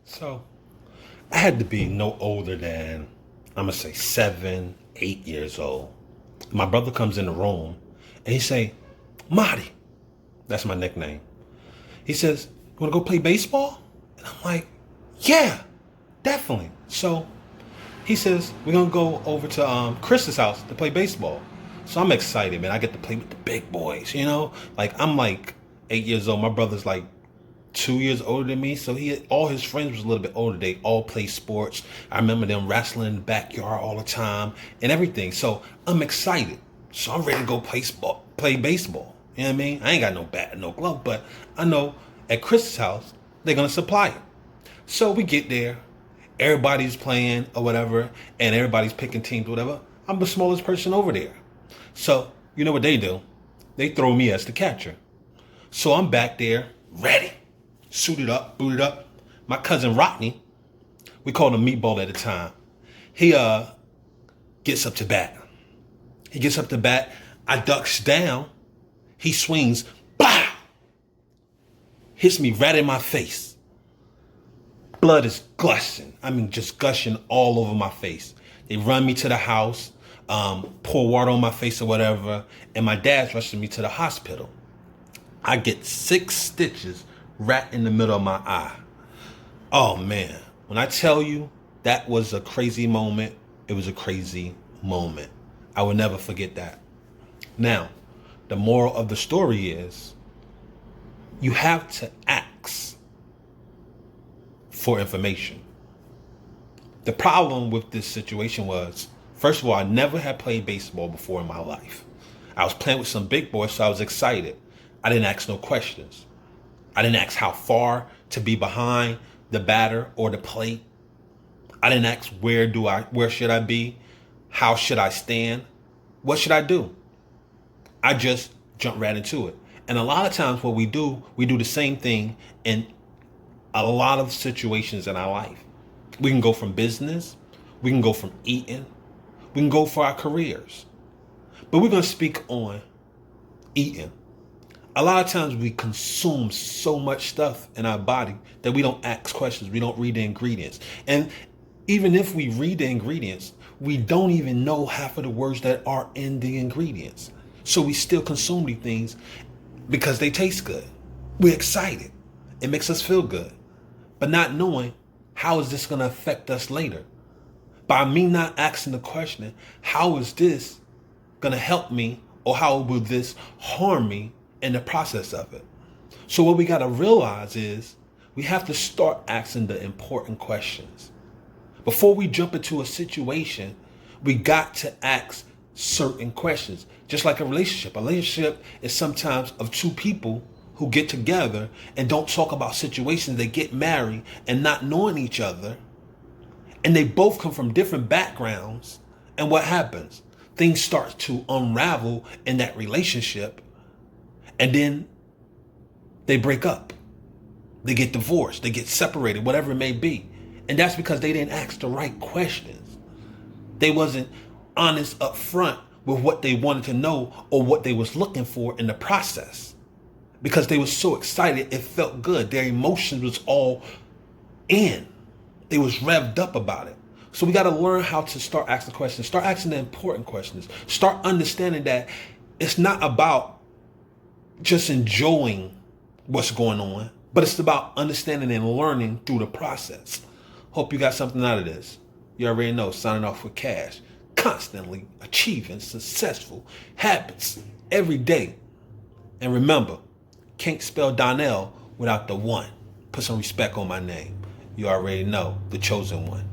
So I had to be no older than, I'm gonna say 7, 8 years old. My brother comes in the room and he say, Marty, that's my nickname. He says, you wanna go play baseball? And I'm like, yeah, definitely. So he says, we're gonna go over to Chris's house to play baseball. So I'm excited, man. I get to play with the big boys, you know? Like I'm like 8 years old. My brother's like 2 years older than me, so all his friends was a little bit older. They all play sports. I remember them wrestling in the backyard all the time and everything. So I'm excited. So I'm ready to go play baseball. You know what I mean? I ain't got no bat, no glove, but I know at Chris's house they're gonna supply it. So we get there, everybody's playing or whatever, and everybody's picking teams, whatever. I'm the smallest person over there. So you know what they do? They throw me as the catcher. So I'm back there, ready, suited up, booted up. My cousin Rodney, we called him Meatball at the time. He gets up to bat. He gets up to bat. I ducks down. He swings. Bah! Hits me right in my face. Blood is gushing. I mean, just gushing all over my face. They run me to the house, pour water on my face or whatever, and my dad's rushing me to the hospital. I get 6 stitches right in the middle of my eye. Oh man, when I tell you that was a crazy moment, it was a crazy moment. I will never forget that. Now, the moral of the story is you have to ask for information. The problem with this situation was, first of all, I never had played baseball before in my life. I was playing with some big boys, so I was excited. I didn't ask no questions. I didn't ask how far to be behind the batter or the plate. I didn't ask where should I be? How should I stand? What should I do? I just jumped right into it. And a lot of times what we do the same thing in a lot of situations in our life. We can go from business, we can go from eating, we can go for our careers. But we're going to speak on eating. A lot of times we consume so much stuff in our body that we don't ask questions. We don't read the ingredients. And even if we read the ingredients, we don't even know half of the words that are in the ingredients. So we still consume these things because they taste good. We're excited. It makes us feel good. But not knowing how is this going to affect us later. By me not asking the question, how is this going to help me, or how will this harm me in the process of it? So what we got to realize is we have to start asking the important questions. Before we jump into a situation, we got to ask certain questions. Just like a relationship. A relationship is sometimes of two people who get together and don't talk about situations. They get married and not knowing each other, and they both come from different backgrounds. And what happens? Things start to unravel in that relationship, and then they break up. They get divorced. They get separated, whatever it may be. And that's because they didn't ask the right questions. They wasn't honest up front with what they wanted to know or what they was looking for in the process. Because they was so excited, it felt good. Their emotions was all in. They was revved up about it. So we got to learn how to start asking questions. Start asking the important questions. Start understanding that it's not about just enjoying what's going on, but it's about understanding and learning through the process. Hope you got something out of this. You already know, signing off with Cash. Constantly achieving successful habits every day. And remember, can't spell Donnell without the one. Put some respect on my name. You already know, the chosen one.